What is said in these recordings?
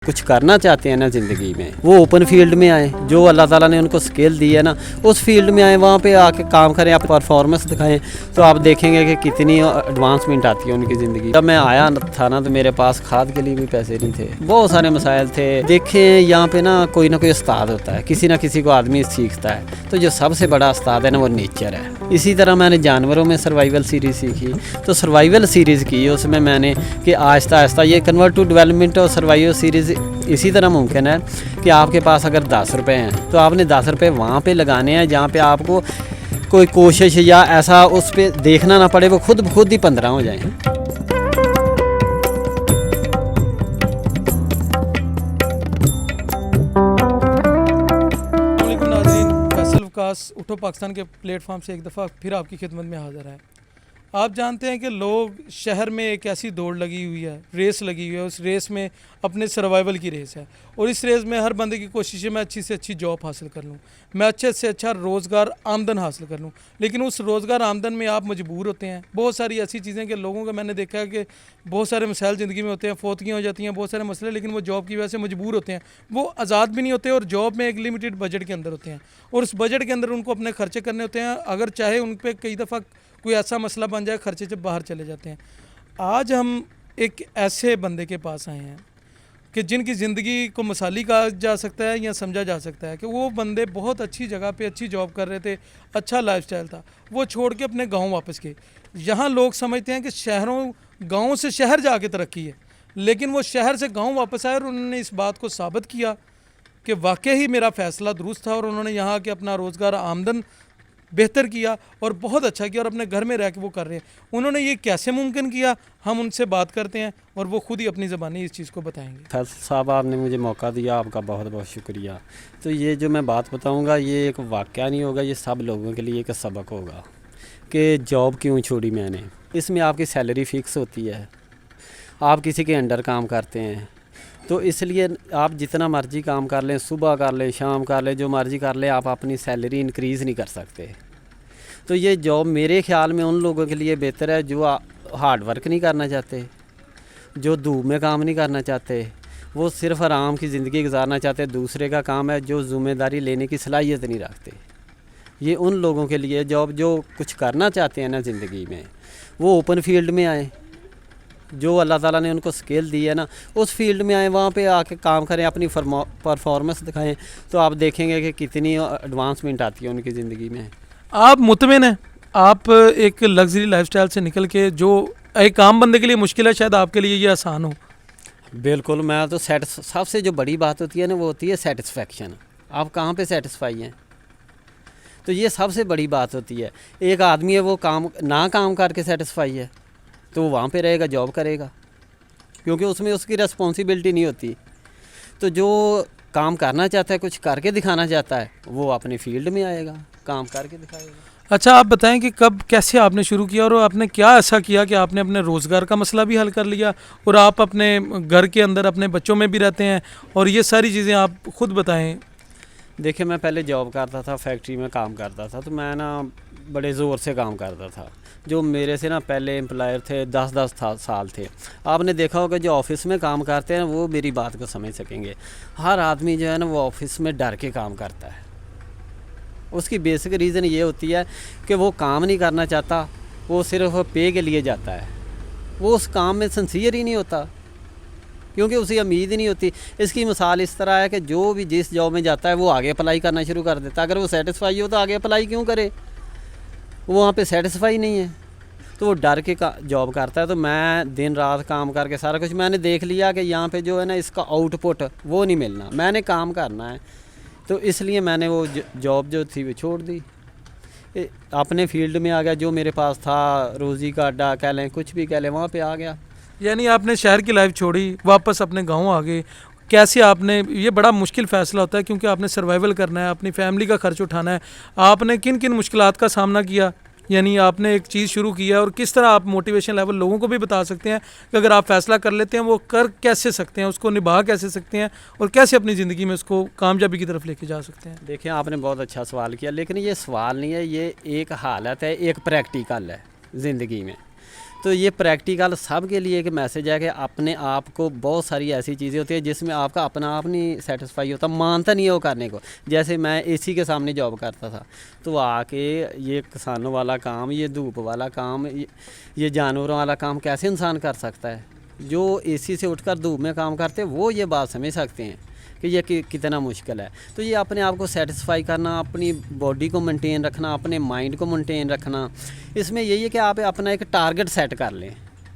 कुछ करना चाहते हैं ना ज़िंदगी में, वो ओपन फील्ड में आए, जो अल्लाह ताला ने उनको स्किल दी है ना उस फील्ड में आए, वहाँ पे आके काम करें, आप परफॉर्मेंस दिखाएं तो आप देखेंगे कि कितनी एडवांसमेंट आती है उनकी ज़िंदगी। जब मैं आया था ना तो मेरे पास खाद के लिए भी पैसे नहीं थे, बहुत सारे मसाइल थे। देखें यहाँ पे ना कोई उस्ताद होता है, किसी ना किसी को आदमी सीखता है, तो जो सबसे बड़ा उस्ताद है ना वो नेचर है। इसी तरह मैंने जानवरों में सर्वाइवल सीरीज़ सीखी, तो सर्वाइवल सीरीज़ की उसमें मैंने कि आहिस्ता आहिस्ता ये कन्वर्ट टू डेवलपमेंट और सर्वाइवल सीरीज़ इसी तरह मुमकिन है कि आपके पास अगर 10 रुपये हैं तो आपने 10 रुपये वहाँ पे लगाने हैं जहाँ पे आपको कोई कोशिश या ऐसा उस पर देखना ना पड़े, वो खुद ही 15 हो जाएं। फैसल वकास उठो पाकिस्तान के प्लेटफॉर्म से एक दफ़ा फिर आपकी खिदमत में हाज़िर है। आप जानते हैं कि लोग शहर में एक ऐसी दौड़ लगी हुई है, रेस लगी हुई है, उस रेस में अपने सर्वाइवल की रेस है, और इस रेस में हर बंदे की कोशिश है मैं अच्छी से अच्छी जॉब हासिल कर लूँ, मैं अच्छे से अच्छा रोज़गार आमदन हासिल कर लूँ। लेकिन उस रोज़गार आमदन में आप मजबूर होते हैं। बहुत सारी ऐसी चीज़ें कि लोगों का मैंने देखा है कि बहुत सारे मसाइल ज़िंदगी में होते हैं, फौतगियाँ हो जाती हैं, बहुत सारे मसले, लेकिन वो जॉब की वजह से मजबूर होते हैं, वो आज़ाद भी नहीं होते और जॉब में एक लिमिटेड बजट के अंदर होते हैं, और उस बजट के अंदर उनको अपने खर्चे करने होते हैं। अगर चाहे उन पर कई दफ़ा कोई ऐसा मसला बन जाए, खर्चे से बाहर चले जाते हैं। आज हम एक ऐसे बंदे के पास आए हैं कि जिनकी ज़िंदगी को मिसाली कहा जा सकता है या समझा जा सकता है कि वो बंदे बहुत अच्छी जगह पे अच्छी जॉब कर रहे थे, अच्छा लाइफस्टाइल था, वो छोड़ के अपने गांव वापस गए। यहाँ लोग समझते हैं कि गाँव से शहर जाके तरक्की है, लेकिन वो शहर से गाँव वापस आए और उन्होंने इस बात को साबित किया कि वाकई ही मेरा फ़ैसला दुरुस्त था, और उन्होंने यहाँ के अपना रोज़गार आमदन बेहतर किया और बहुत अच्छा किया, और अपने घर में रह के वो कर रहे हैं। उन्होंने ये कैसे मुमकिन किया, हम उनसे बात करते हैं और वो खुद ही अपनी ज़बानी इस चीज़ को बताएंगे। फैसल साहब, आपने मुझे मौका दिया, आपका बहुत बहुत शुक्रिया। तो ये जो मैं बात बताऊंगा ये एक वाक़या नहीं होगा, ये सब लोगों के लिए एक सबक होगा कि जॉब क्यों छोड़ी मैंने। इसमें आपकी सैलरी फ़िक्स होती है, आप किसी के अंडर काम करते हैं, तो इसलिए आप जितना मर्ज़ी काम कर लें, सुबह कर लें, शाम कर लें, जो मर्ज़ी कर लें, आप अपनी सैलरी इंक्रीज़ नहीं कर सकते। तो ये जॉब मेरे ख़्याल में उन लोगों के लिए बेहतर है जो हार्ड वर्क नहीं करना चाहते, जो धूप में काम नहीं करना चाहते, वो सिर्फ़ आराम की ज़िंदगी गुजारना चाहते। दूसरे का काम है जो ज़िम्मेदारी लेने की सलाहियत नहीं रखते। ये उन लोगों के लिए जॉब, जो कुछ करना चाहते हैं ना ज़िंदगी में, वो ओपन फील्ड में आए, जो अल्लाह ताला ने उनको स्किल दी है ना उस फील्ड में आए, वहाँ पे आके काम करें, अपनी परफॉर्मेंस दिखाएं, तो आप देखेंगे कि कितनी एडवांसमेंट आती है उनकी ज़िंदगी में। आप मुतमिन हैं, आप एक लग्जरी लाइफस्टाइल से निकल के जो एक आम बंदे के लिए मुश्किल है, शायद आपके लिए ये आसान हो। बिल्कुल, मैं तो सबसे जो बड़ी बात होती है ना वो होती है सेटिस्फेक्शन। आप कहाँ पे सेटिस्फाई हैं, तो ये सबसे बड़ी बात होती है। एक आदमी है वो काम करके सेटिस्फाई है तो वो वहाँ पे रहेगा, जॉब करेगा, क्योंकि उसमें उसकी रिस्पॉन्सिबिलिटी नहीं होती। तो जो काम करना चाहता है, कुछ करके दिखाना चाहता है, वो अपने फील्ड में आएगा, काम करके दिखाएगा। अच्छा, आप बताएं कि कब कैसे आपने शुरू किया और आपने क्या ऐसा किया कि आपने अपने रोज़गार का मसला भी हल कर लिया और आप अपने घर के अंदर अपने बच्चों में भी रहते हैं, और ये सारी चीज़ें आप खुद बताएं। देखिए, मैं पहले जॉब करता था, फैक्ट्री में काम करता था, तो मैं ना बड़े ज़ोर से काम करता था। जो मेरे से ना पहले एम्प्लॉयर थे 10-10 साल थे। आपने देखा होगा जो ऑफिस में काम करते हैं वो मेरी बात को समझ सकेंगे। हर आदमी जो है ना वो ऑफिस में डर के काम करता है। उसकी बेसिक रीज़न ये होती है कि वो काम नहीं करना चाहता, वो सिर्फ पे के लिए जाता है, वो उस काम में सिंसियर ही नहीं होता, क्योंकि उसे उम्मीद ही नहीं होती। इसकी मिसाल इस तरह है कि जो भी जिस जॉब में जाता है वो आगे अप्लाई करना शुरू कर देता है। अगर वो सेटिस्फाई हो तो आगे अप्लाई क्यों करे, वो वहाँ पे सेटिस्फाई नहीं है, तो वो डर के जॉब करता है। तो मैं दिन रात काम करके सारा कुछ मैंने देख लिया कि यहाँ पे जो है ना इसका आउटपुट वो नहीं मिलना, मैंने काम करना है, तो इसलिए मैंने वो जॉब जो थी वो छोड़ दी, अपने फील्ड में आ गया। जो मेरे पास था रोज़ी का अड्डा कह लें, कुछ भी कह लें, वहाँ पे आ गया। यानी आपने शहर की लाइफ छोड़ी, वापस अपने गाँव आ गए। कैसे आपने, ये बड़ा मुश्किल फ़ैसला होता है क्योंकि आपने सर्वाइवल करना है, अपनी फैमिली का खर्च उठाना है। आपने किन किन मुश्किलात का सामना किया, यानी आपने एक चीज़ शुरू किया, और किस तरह आप मोटिवेशन लेवल लोगों को भी बता सकते हैं कि अगर आप फ़ैसला कर लेते हैं वो कर कैसे सकते हैं, उसको निभा कैसे सकते हैं, और कैसे अपनी ज़िंदगी में उसको कामयाबी की तरफ लेके जा सकते हैं। देखिए, आपने बहुत अच्छा सवाल किया, लेकिन ये सवाल नहीं है, ये एक हालत है, एक प्रैक्टिकल है ज़िंदगी में। تو یہ پریکٹیکل سب کے لیے ایک میسج ہے کہ اپنے آپ کو بہت ساری ایسی چیزیں ہوتی ہیں جس میں آپ کا اپنا آپ نہیں سیٹسفائی ہوتا، مانتا نہیں ہے وہ کرنے کو. جیسے میں اے سی کے سامنے جاب کرتا تھا، تو آ کے یہ کسانوں والا کام، یہ دھوپ والا کام، یہ جانوروں والا کام کیسے انسان کر سکتا ہے؟ جو اے سی سے اٹھ کر دھوپ میں کام کرتے ہیں وہ یہ بات سمجھ سکتے ہیں کہ یہ کتنا مشکل ہے. تو یہ اپنے آپ کو سیٹسفائی کرنا، اپنی باڈی کو مینٹین رکھنا، اپنے مائنڈ کو مینٹین رکھنا، اس میں یہی ہے کہ آپ اپنا ایک ٹارگٹ سیٹ کر لیں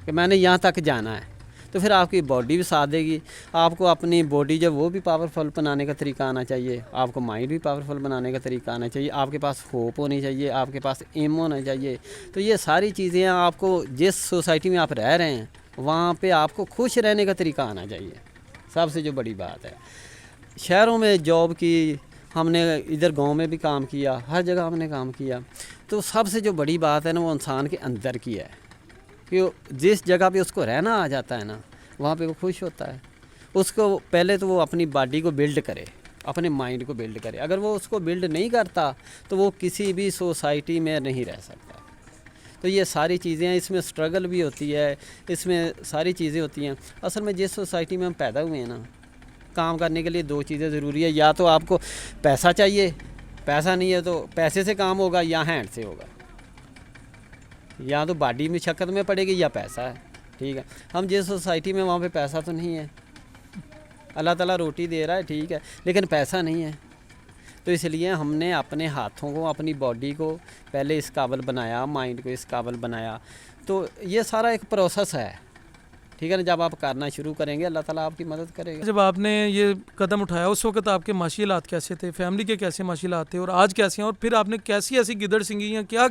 کہ میں نے یہاں تک جانا ہے. تو پھر آپ کی باڈی بھی ساتھ دے گی. آپ کو اپنی باڈی جو وہ بھی پاورفل بنانے کا طریقہ آنا چاہیے، آپ کو مائنڈ بھی پاورفل بنانے کا طریقہ آنا چاہیے، آپ کے پاس ہوپ ہونی چاہیے، آپ کے پاس ایم ہونا چاہیے. تو یہ ساری چیزیں آپ کو جس سوسائٹی میں آپ رہ رہے ہیں وہاں پہ آپ کو خوش رہنے کا طریقہ آنا چاہیے. سب سے جو بڑی بات ہے، شہروں میں جاب کی، ہم نے ادھر گاؤں میں بھی کام کیا، ہر جگہ ہم نے کام کیا. تو سب سے جو بڑی بات ہے نا وہ انسان کے اندر کی ہے کہ جس جگہ پہ اس کو رہنا آ جاتا ہے نا وہاں پہ وہ خوش ہوتا ہے. اس کو پہلے تو وہ اپنی باڈی کو بلڈ کرے، اپنے مائنڈ کو بلڈ کرے. اگر وہ اس کو بلڈ نہیں کرتا تو وہ کسی بھی سوسائٹی میں نہیں رہ سکتا. تو یہ ساری چیزیں ہیں، اس میں سٹرگل بھی ہوتی ہے، اس میں ساری چیزیں ہوتی ہیں. اصل میں جس سوسائٹی میں ہم پیدا ہوئے ہیں نا، کام کرنے کے لیے دو چیزیں ضروری ہے. یا تو آپ کو پیسہ چاہیے، پیسہ نہیں ہے تو پیسے سے کام ہوگا یا ہینڈ سے ہوگا. یا تو باڈی میں شکت میں پڑے گی یا پیسہ ہے. ٹھیک ہے، ہم جس سوسائٹی میں وہاں پہ پیسہ تو نہیں ہے. اللہ تعالیٰ روٹی دے رہا ہے ٹھیک ہے، لیکن پیسہ نہیں ہے. تو اس لیے ہم نے اپنے ہاتھوں کو، اپنی باڈی کو پہلے اس قابل بنایا، مائنڈ کو اس قابل بنایا. تو یہ سارا ایک پروسیس ہے. ٹھیک ہے نا، جب آپ کرنا شروع کریں گے اللہ تعالیٰ آپ کی مدد کرے گا. جب آپ نے یہ قدم اٹھایا اس وقت آپ کے معاشی حالات کیسے تھے، فیملی کے کیسے معاشی حالات تھے، اور آج کیسے ہیں، اور پھر آپ نے کیسی ایسی گدڑ سنگیاں کیا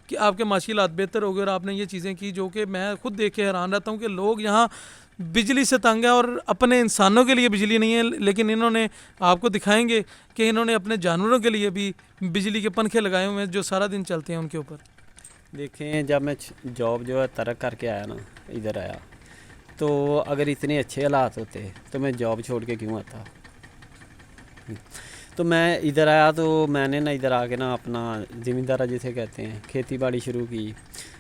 کہ آپ کے معاشی حالات بہتر ہو گئے اور آپ نے یہ چیزیں کی جو کہ میں خود دیکھ کے حیران رہتا ہوں کہ لوگ یہاں بجلی سے تنگ ہیں اور اپنے انسانوں کے لیے بجلی نہیں ہے، لیکن انہوں نے آپ کو دکھائیں گے کہ انہوں نے اپنے جانوروں کے لیے بھی بجلی کے پنکھے لگائے ہوئے ہیں جو سارا دن چلتے ہیں ان کے اوپر. دیکھیں، جب میں جاب جو ہے ترک کر کے آیا نا، ادھر آیا، تو اگر اتنے اچھے حالات ہوتے تو میں جاب چھوڑ کے کیوں آتا. تو میں ادھر آیا تو میں نے نا ادھر آ کے نا اپنا زمیندارہ جسے کہتے ہیں کھیتی باڑی شروع کی.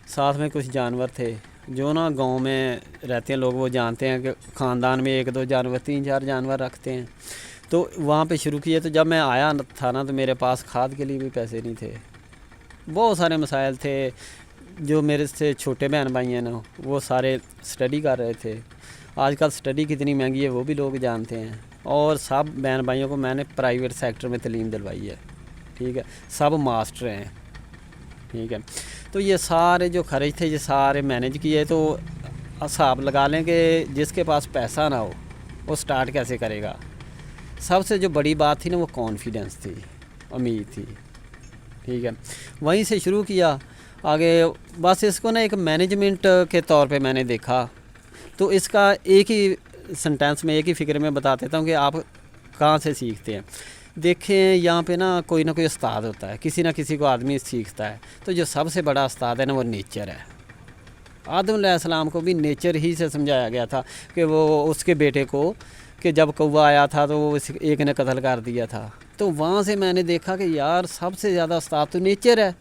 ساتھ میں کچھ جانور تھے جو نا گاؤں میں رہتے ہیں لوگ، وہ جانتے ہیں کہ خاندان میں 1-2 جانور، 3-4 جانور رکھتے ہیں. تو وہاں پہ شروع کیے. تو جب میں آیا تھا نا تو میرے پاس کھاد کے لیے بھی پیسے نہیں تھے. بہت سارے مسائل تھے. جو میرے سے چھوٹے بہن بھائی ہیں نا وہ سارے سٹڈی کر رہے تھے. آج کل سٹڈی کتنی مہنگی ہے وہ بھی لوگ جانتے ہیں. اور سب بہن بھائیوں کو میں نے پرائیویٹ سیکٹر میں تعلیم دلوائی ہے. ٹھیک ہے، سب ماسٹر ہیں. ٹھیک ہے، تو یہ سارے جو خرچ تھے یہ سارے مینیج کیے. تو حساب لگا لیں کہ جس کے پاس پیسہ نہ ہو وہ سٹارٹ کیسے کرے گا. سب سے جو بڑی بات تھی نا وہ کانفیڈنس تھی، امید تھی. ٹھیک ہے، وہیں سے شروع کیا. آگے بس اس کو نا ایک مینجمنٹ کے طور پہ میں نے دیکھا. تو اس کا ایک ہی سنٹینس میں، ایک ہی فکر میں بتا دیتا ہوں کہ آپ کہاں سے سیکھتے ہیں. دیکھیں، یہاں پہ نا کوئی نہ کوئی استاد ہوتا ہے، کسی نہ کسی کو آدمی سیکھتا ہے. تو جو سب سے بڑا استاد ہے نا وہ نیچر ہے. آدم علیہ السلام کو بھی نیچر ہی سے سمجھایا گیا تھا کہ وہ اس کے بیٹے کو، کہ جب کوہ آیا تھا تو وہ ایک نے قتل کر دیا تھا. تو وہاں سے میں نے دیکھا کہ یار سب سے زیادہ استاد تو نیچر ہے.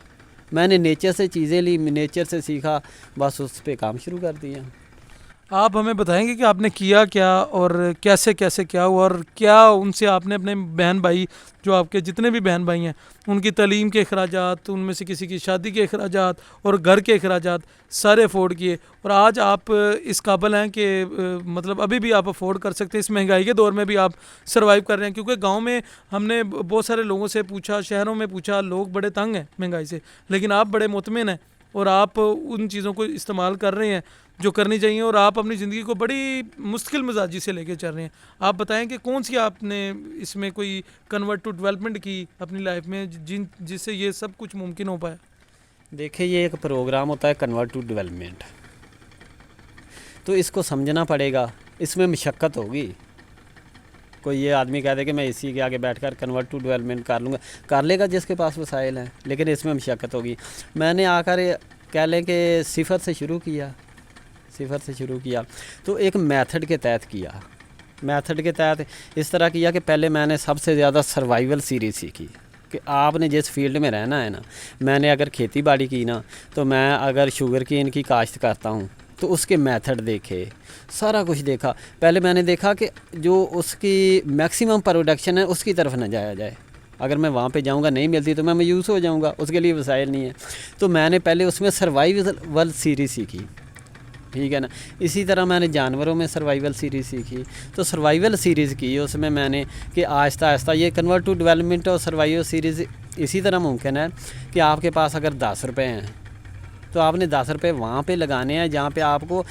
میں نے نیچر سے چیزیں لی، نیچر سے سیکھا، بس اس پہ کام شروع کر دیا. آپ ہمیں بتائیں گے کہ آپ نے کیا کیا اور کیسے کیا ہوا، اور کیا ان سے آپ نے اپنے بہن بھائی، جو آپ کے جتنے بھی بہن بھائی ہیں، ان کی تعلیم کے اخراجات، ان میں سے کسی کی شادی کے اخراجات اور گھر کے اخراجات سارے افورڈ کیے، اور آج آپ اس قابل ہیں کہ مطلب ابھی بھی آپ افورڈ کر سکتے ہیں. اس مہنگائی کے دور میں بھی آپ سروائیو کر رہے ہیں. کیونکہ گاؤں میں ہم نے بہت سارے لوگوں سے پوچھا، شہروں میں پوچھا، لوگ بڑے تنگ ہیں مہنگائی سے، لیکن آپ بڑے مطمئن ہیں اور آپ ان چیزوں کو استعمال کر رہے ہیں جو کرنی چاہیے، اور آپ اپنی زندگی کو بڑی مستقل مزاجی سے لے کے چل رہے ہیں. آپ بتائیں کہ کون سی آپ نے اس میں کوئی کنورٹ ٹو ڈیولپمنٹ کی اپنی لائف میں جس سے یہ سب کچھ ممکن ہو پائے. دیکھیں، یہ ایک پروگرام ہوتا ہے کنورٹ ٹو ڈیولپمنٹ. تو اس کو سمجھنا پڑے گا. اس میں مشقت ہوگی. کوئی یہ آدمی کہہ دے کہ میں اسی کے آگے بیٹھ کر کنورٹ ٹو ڈیولپمنٹ کر لوں گا، کر لے گا جس کے پاس وسائل ہیں، لیکن اس میں مشقت ہوگی. میں نے آ کر کہہ لیں کہ صفر سے شروع کیا. تو ایک میتھڈ کے تحت کیا. میتھڈ کے تحت اس طرح کیا کہ پہلے میں نے سب سے زیادہ سروائیول سیریز سیکھی کہ آپ نے جس فیلڈ میں رہنا ہے نا، میں نے اگر کھیتی باڑی کی نا، تو میں اگر شوگر کین کی کاشت کرتا ہوں تو اس کے میتھڈ دیکھے، سارا کچھ دیکھا. پہلے میں نے دیکھا کہ جو اس کی میکسیمم پروڈکشن ہے اس کی طرف نہ جایا جائے. اگر میں وہاں پہ جاؤں گا نہیں ملتی تو میں مایوس ہو جاؤں گا، اس کے لیے وسائل نہیں ہے. تو میں نے پہلے اس میں سروائیول سیریز سیکھی، ٹھیک ہے نا. اسی طرح میں نے جانوروں میں سروائیول سیریز سیکھی. تو سروائیول سیریز کی اس میں نے کہ آہستہ آہستہ یہ کنورٹ ٹو ڈیولپمنٹ اور سروائیول سیریز اسی طرح ممکن ہے کہ آپ کے پاس اگر 10 روپے ہیں تو آپ نے 10 روپے وہاں پہ لگانے ہیں جہاں پہ آپ کو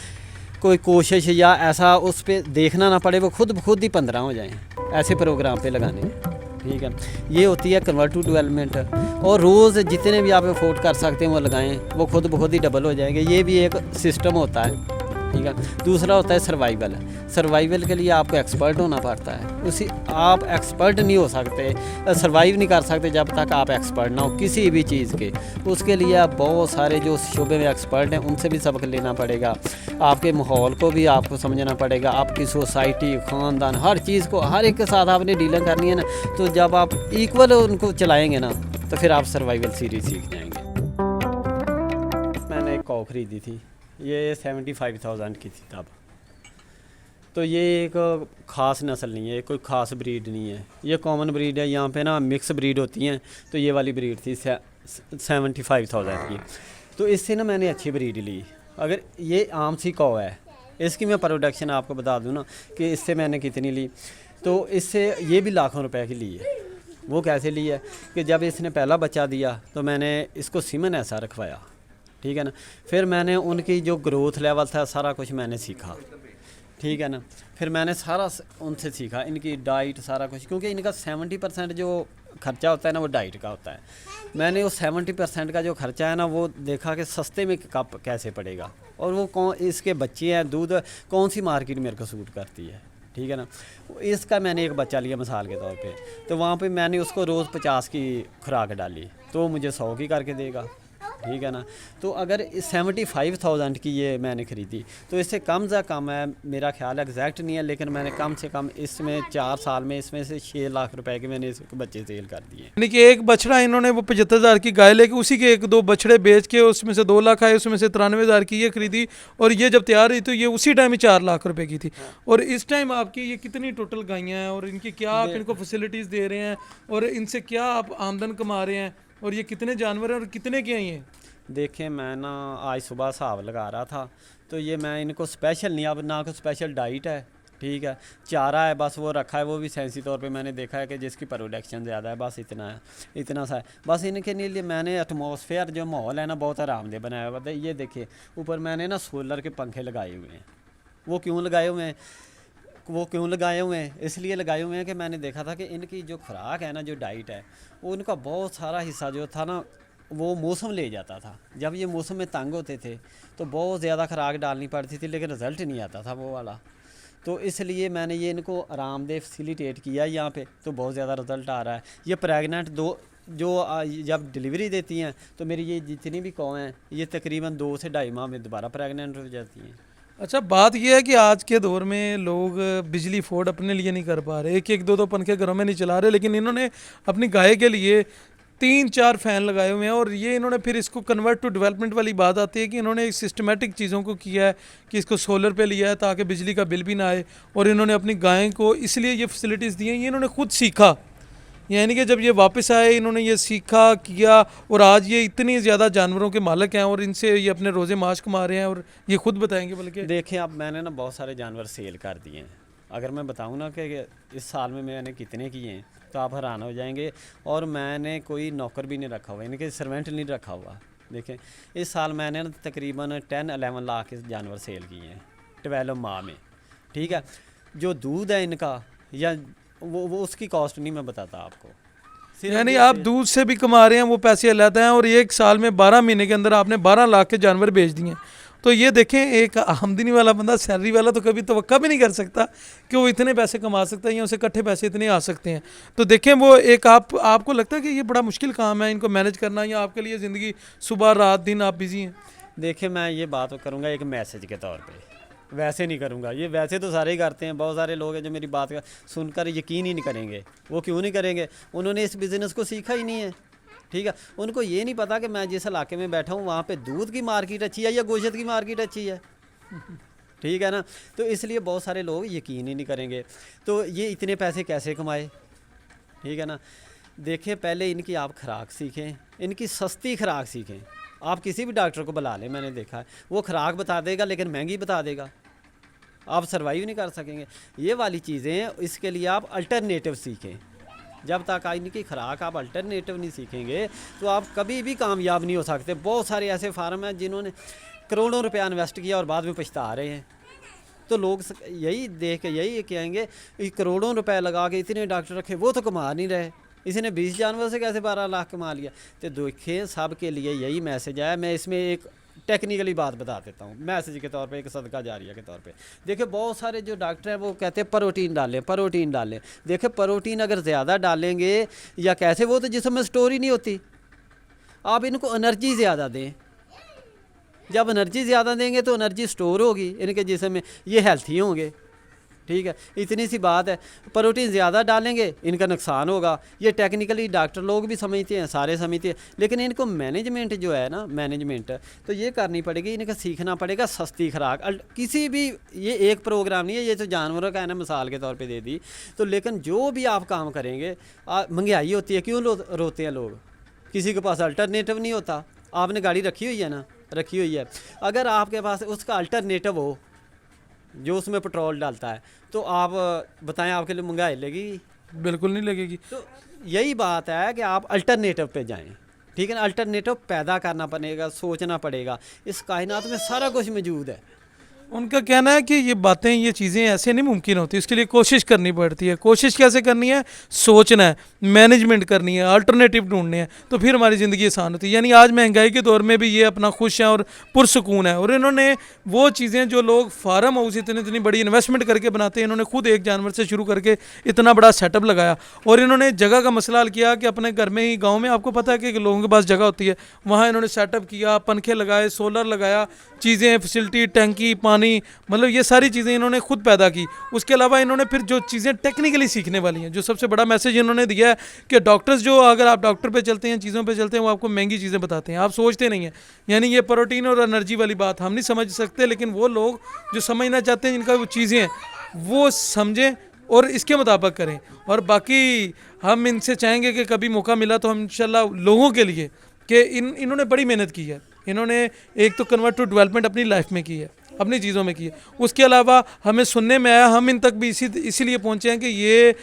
کوئی کوشش یا ایسا اس پہ دیکھنا نہ پڑے، وہ خود بخود ہی 15 ہو جائیں. ایسے پروگرام پہ لگانے ہیں، ٹھیک ہے. یہ ہوتی ہے کنورٹ ٹو ڈیولپمنٹ. اور روز جتنے بھی آپ افورڈ کر سکتے ہیں وہ لگائیں، وہ خود بخود ہی ڈبل ہو جائیں گے. یہ بھی ایک سسٹم ہوتا ہے، ٹھیک ہے. دوسرا ہوتا ہے سروائیول. سروائیول کے لیے آپ کو ایکسپرٹ ہونا پڑتا ہے. آپ ایکسپرٹ نہیں ہو سکتے، سروائیو نہیں کر سکتے جب تک آپ ایکسپرٹ نہ ہو کسی بھی چیز کے. اس کے لیے آپ بہت سارے جو شعبے میں ایکسپرٹ ہیں ان سے بھی سبق لینا پڑے گا. آپ کے ماحول کو بھی آپ کو سمجھنا پڑے گا، آپ کی سوسائٹی، خاندان، ہر چیز کو، ہر ایک کے ساتھ آپ نے ڈیلنگ کرنی ہے نا. تو جب آپ ایکول ان کو چلائیں گے نا تو پھر آپ سروائیول سیریز سیکھ جائیں گے. میں نے ایک کو خریدی تھی، یہ 75,000 کی تھی تب. تو یہ ایک خاص نسل نہیں ہے، کوئی خاص بریڈ نہیں ہے، یہ کامن بریڈ ہے. یہاں پہ نا مکس بریڈ ہوتی ہیں، تو یہ والی بریڈ تھی 75,000 کی. تو اس سے نا میں نے اچھی بریڈ لی. اگر یہ عام سی کو ہے، اس کی میں پروڈکشن آپ کو بتا دوں نا کہ اس سے میں نے کتنی لی. تو اس سے یہ بھی لاکھوں روپے کی لی ہے. وہ کیسے لی ہے کہ جب اس نے پہلا بچہ دیا تو میں نے اس کو سیمن ایسا رکھوایا، ٹھیک ہے نا. پھر میں نے ان کی جو گروتھ لیول تھا سارا کچھ میں نے سیکھا، ٹھیک ہے نا. پھر میں نے سارا ان سے سیکھا، ان کی ڈائٹ سارا کچھ، کیونکہ ان کا 70% جو خرچہ ہوتا ہے نا وہ ڈائٹ کا ہوتا ہے. میں نے اس 70% کا جو خرچہ ہے نا وہ دیکھا کہ سستے میں کپ کیسے پڑے گا، اور وہ اس کے بچے ہیں، دودھ کون سی مارکیٹ میرے کو سوٹ کرتی ہے، ٹھیک ہے نا. اس کا میں نے ایک بچہ لیا مثال کے طور پہ، تو وہاں پہ میں نے اس کو روز 50 کی خوراک ڈالی تو وہ مجھے 100 کی کر کے دے گا، ٹھیک ہے نا. تو اگر 75,000 کی یہ میں نے خریدی تو اس سے کم سے کم ہے، میرا خیال ایگزیکٹ نہیں ہے لیکن میں نے کم سے کم اس میں 4 سال میں اس میں سے 6 لاکھ روپے کے میں نے اس بچے سیل کر دیے. یعنی کہ ایک بچڑا انہوں نے وہ 75,000 کی گائے لے کے اسی کے 1-2 بچڑے بیچ کے اس میں سے 2 لاکھ آئے، اس میں سے 93,000 کی یہ خریدی، اور یہ جب تیار ہوئی تو یہ اسی ٹائم ہی 4 لاکھ روپے کی تھی. اور اس ٹائم آپ کی یہ کتنی ٹوٹل گائیاں ہیں، اور ان کی کیا آپ ان کو فیسلٹیز دے رہے ہیں، اور ان سے کیا آپ آمدن کما رہے ہیں، اور یہ کتنے جانور ہیں اور کتنے کے ہیں یہ؟ دیکھیں میں نا آج صبح حساب لگا رہا تھا تو یہ میں ان کو اسپیشل نہیں، اب نہ کوئی اسپیشل ڈائٹ ہے، ٹھیک ہے. چارہ ہے بس وہ رکھا ہے، وہ بھی سائنسی طور پہ میں نے دیکھا ہے کہ جس کی پروڈکشن زیادہ ہے، بس اتنا ہے، اتنا سا ہے بس. ان کے لیے میں نے ایٹماسفیئر جو ماحول ہے نا بہت آرام دہ بنایا ہوا تھا. یہ دیکھیے اوپر میں نے نا سولر کے پنکھے لگائے ہوئے ہیں. وہ کیوں لگائے ہوئے ہیں اس لیے لگائے ہوئے ہیں کہ میں نے دیکھا تھا کہ ان کی جو خوراک ہے نا، جو ڈائٹ ہے، وہ ان کا بہت سارا حصہ جو تھا نا وہ موسم لے جاتا تھا. جب یہ موسم میں تنگ ہوتے تھے تو بہت زیادہ خوراک ڈالنی پڑتی تھی لیکن رزلٹ نہیں آتا تھا وہ والا. تو اس لیے میں نے یہ ان کو آرام دہ فیسیلیٹیٹ کیا یہاں پہ، تو بہت زیادہ رزلٹ آ رہا ہے. یہ پریگننٹ جو جب ڈلیوری دیتی ہیں تو میری یہ جتنی بھی کو ہیں یہ تقریباً 2 سے 2.5 ماہ میں دوبارہ پریگننٹ ہو جاتی ہیں. اچھا، بات یہ ہے کہ آج کے دور میں لوگ بجلی افورڈ اپنے لیے نہیں کر پا رہے، 1-2 پنکھے گھروں میں نہیں چلا رہے، لیکن انہوں نے اپنی گائے کے لیے 3-4 فین لگائے ہوئے ہیں. اور یہ انہوں نے پھر اس کو کنورٹ ٹو ڈیولپمنٹ والی بات آتی ہے کہ انہوں نے ایک سسٹمیٹک چیزوں کو کیا ہے کہ اس کو سولر پہ لیا ہے تاکہ بجلی کا بل بھی نہ آئے، اور انہوں نے اپنی گائیں کو اس لیے یہ فیسلٹیز دی ہیں. یہ انہوں نے خود سیکھا، یعنی کہ جب یہ واپس آئے انہوں نے یہ سیکھا کیا، اور آج یہ اتنی زیادہ جانوروں کے مالک ہیں اور ان سے یہ اپنے روزے معاش کما رہے ہیں. اور یہ خود بتائیں گے. بلکہ دیکھیں اب میں نے نا بہت سارے جانور سیل کر دیے ہیں. اگر میں بتاؤں نا کہ اس سال میں نے کتنے کیے ہیں تو آپ حیران ہو جائیں گے. اور میں نے کوئی نوکر بھی نہیں رکھا ہوا، یعنی کہ سروینٹ نہیں رکھا ہوا. دیکھیں اس سال میں نے تقریباً 10-11 لاکھ کے جانور سیل کیے ہیں 12 ماہ میں، ٹھیک ہے. جو دودھ ہے ان کا یا وہ اس کی کاسٹ نہیں میں بتاتا آپ کو. یعنی آپ دودھ سے بھی کما رہے ہیں، وہ پیسے علیحدہ ہیں، اور ایک سال میں 12 مہینے کے اندر آپ نے 12 لاکھ کے جانور بیچ دیے. تو یہ دیکھیں ایک آمدنی والا بندہ، سیلری والا تو کبھی توقع بھی نہیں کر سکتا کہ وہ اتنے پیسے کما سکتا ہے یا اسے اکٹھے پیسے اتنے آ سکتے ہیں. تو دیکھیں وہ ایک آپ کو لگتا ہے کہ یہ بڑا مشکل کام ہے ان کو مینیج کرنا، یا آپ کے لیے زندگی صبح رات دن آپ بزی ہیں؟ دیکھیں میں یہ بات کروں گا ایک میسج کے طور پہ. वैसे नहीं करूँगा। ये वैसे तो सारे ही करते हैं, बहुत सारे लोग हैं जो मेरी बात का सुनकर यकीन ही नहीं करेंगे। वो क्यों नहीं करेंगे? उन्होंने इस बिज़नेस को सीखा ही नहीं है, ठीक है। उनको ये नहीं पता कि मैं जिस इलाके में बैठा हूँ वहाँ पे दूध की मार्केट अच्छी है या गोश्त की मार्केट अच्छी है, ठीक है ना। तो इसलिए बहुत सारे लोग यकीन ही नहीं करेंगे। तो ये इतने पैसे कैसे कमाए, ठीक है ना। देखिए पहले इनकी आप खुराक सीखें, इनकी सस्ती खुराक सीखें। आप किसी भी डॉक्टर को बुला लें, मैंने देखा है वो खुराक बता देगा लेकिन महंगी बता देगा, आप सर्वाइव नहीं कर सकेंगे। ये वाली चीज़ें, इसके लिए आप अल्टरनेटिव सीखें। जब तक इनकी खुराक आप अल्टरनेटिव नहीं सीखेंगे तो आप कभी भी कामयाब नहीं हो सकते। बहुत सारे ऐसे फार्म हैं जिन्होंने करोड़ों रुपया इन्वेस्ट किया और बाद में पछता रहे हैं। तो लोग यही देख के यही कहेंगे करोड़ों रुपए लगा के इतने डॉक्टर रखे, वो तो कमा नहीं रहे, इसने 20 जानवर से कैसे 12 लाख कमा लिया। तो देखिए सब के लिए यही मैसेज है। मैं इसमें एक टेक्निकली बात बता देता हूँ मैसेज के तौर पे, एक सदका जारिया के तौर पे। देखिए बहुत सारे जो डॉक्टर हैं वो कहते हैं प्रोटीन डालें, प्रोटीन डालें। देखिए प्रोटीन अगर ज़्यादा डालेंगे या कैसे, वो तो जिसम में स्टोर ही नहीं होती। आप इनको एनर्जी ज़्यादा दें, जब एनर्जी ज़्यादा देंगे तो एनर्जी स्टोर होगी इनके जिस्म में, ये हेल्थी होंगे, ठीक है। इतनी सी बात है। प्रोटीन ज़्यादा डालेंगे इनका नुकसान होगा। ये टेक्निकली डॉक्टर लोग भी समझते हैं, सारे समझते हैं, लेकिन इनको मैनेजमेंट जो है ना, मैनेजमेंट तो ये करनी पड़ेगी, इनका सीखना पड़ेगा सस्ती खुराक। किसी भी, ये एक प्रोग्राम नहीं है, ये तो जानवरों का है ना, मिसाल के तौर पे दे दी तो। लेकिन जो भी आप काम करेंगे, महंगाई होती है, क्यों रोते हैं लोग? किसी के पास अल्टरनेटिव नहीं होता। आपने गाड़ी रखी हुई है ना, रखी हुई है, अगर आपके पास उसका अल्टरनेटिव हो जो उसमें पेट्रोल डालता है, तो आप बताएं आपके लिए महंगाई लगेगी? बिल्कुल नहीं लगेगी। तो यही बात है कि आप अल्टरनेटिव पे जाएं, ठीक है ना। अल्टरनेटिव पैदा करना पड़ेगा, सोचना पड़ेगा। इस कायनात में सारा कुछ मौजूद है। उनका कहना है कि ये बातें, ये चीज़ें ऐसे नहीं मुमकिन होती, इसके लिए कोशिश करनी पड़ती है। कोशिश कैसे करनी है? सोचना है, मैनेजमेंट करनी है, अल्टरनेटिव ढूंढने हैं, तो फिर हमारी ज़िंदगी आसान होती है। यानी आज महंगाई के दौर में भी ये अपना खुश हैं और पुरसकून है। और इन्होंने वो चीज़ें जो लोग फार्म हाउस इतनी बड़ी इन्वेस्टमेंट करके बनाते हैं, इन्होंने खुद एक जानवर से शुरू करके इतना बड़ा सेटअप लगाया। और इन्होंने जगह का मसला हल किया कि अपने घर में ही, गाँव में आपको पता है कि लोगों के पास जगह होती है, वहाँ इन्होंने सेटअप किया, पंखे लगाए, सोलर लगाया, चीज़ें, फैसिलिटी, टैंकी, पानी, मतलब ये सारी चीज़ें इन्होंने खुद पैदा की। उसके अलावा इन्होंने फिर जो चीज़ें टेक्निकली सीखने वाली हैं, जो सबसे बड़ा मैसेज इन्होंने दिया है कि डॉक्टर्स जो, अगर आप डॉक्टर पे चलते हैं, चीज़ों पे चलते हैं, वो आपको महंगी चीज़ें बताते हैं, आप सोचते नहीं हैं। यानी ये प्रोटीन और एनर्जी वाली बात हम नहीं समझ सकते, लेकिन वो लोग जो समझना चाहते हैं, जिनका वो चीज़ें हैं, वो समझें और इसके मुताबिक करें। और बाकी हम इनसे चाहेंगे कि कभी मौका मिला तो हम इंशाल्लाह लोगों के लिए, कि इन्होंने बड़ी मेहनत की है। इन्होंने एक तो कन्वर्ट टू डेवलपमेंट अपनी लाइफ में की है, अपनी चीज़ों में की है। उसके अलावा हमें सुनने में आया, हम इन तक भी इसीलिए पहुँचे हैं कि ये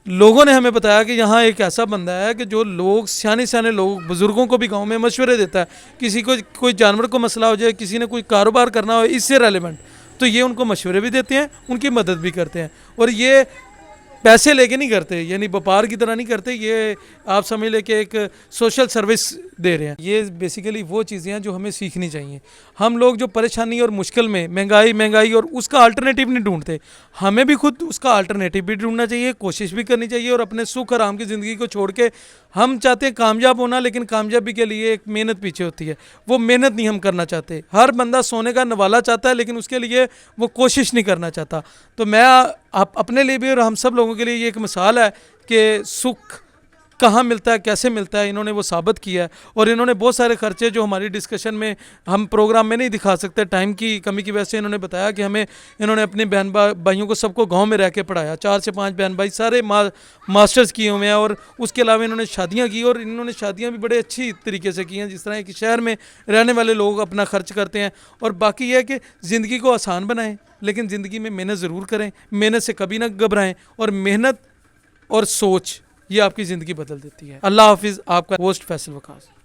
लोगों ने हमें बताया कि यहाँ एक ऐसा बंदा है कि जो लोग, सियाने लोग, बुज़ुर्गों को भी गांव में मशवरे देता है। किसी को कोई जानवर को मसला हो जाए, किसी ने कोई कारोबार करना हो इससे रेलेवेंट, तो ये उनको मशवरे भी देते हैं, उनकी मदद भी करते हैं। और ये पैसे लेके नहीं करते, यानी व्यापार की तरह नहीं करते, ये आप समझ ले कि एक सोशल सर्विस दे रहे हैं। ये बेसिकली वो चीज़ें हैं जो हमें सीखनी चाहिए। हम लोग जो परेशानी और मुश्किल में, महंगाई और उसका अल्टरनेटिव नहीं ढूंढते, हमें भी खुद उसका अल्टरनेटिव भी ढूंढना चाहिए, कोशिश भी करनी चाहिए। और अपने सुख आराम की ज़िंदगी को छोड़ के, हम चाहते हैं कामयाब होना, लेकिन कामयाबी के लिए एक मेहनत पीछे होती है, वो मेहनत नहीं हम करना चाहते। हर बंदा सोने का नवाला चाहता है, लेकिन उसके लिए वो कोशिश नहीं करना चाहता। तो मैं आप अपने लिए भी और हम सब लोगों के लिए ये एक मिसाल है कि सुख कहाँ मिलता है, कैसे मिलता है, इन्होंने वो साबित किया है। और इन्होंने बहुत सारे खर्चे जो हमारी डिस्कशन में, हम प्रोग्राम में नहीं दिखा सकते टाइम की कमी की वजह से, इन्होंने बताया कि इन्होंने अपने बहन भाइयों को सबको गांव में रह के पढ़ाया। 4 से 5 बहन भाई सारे मास्टर्स किए हुए हैं। और उसके अलावा इन्होंने शादियाँ की, और इन्होंने शादियाँ भी बड़े अच्छी तरीके से की हैं, जिस तरह कि शहर में रहने वाले लोग अपना खर्च करते हैं। और बाकी ये है कि ज़िंदगी को आसान बनाएं, लेकिन ज़िंदगी में मेहनत ज़रूर करें, मेहनत से कभी ना घबराएं। और मेहनत और सोच, ये आपकी ज़िंदगी बदल देती है। अल्लाह हाफिज़। आपका होस्ट फैसल वकास।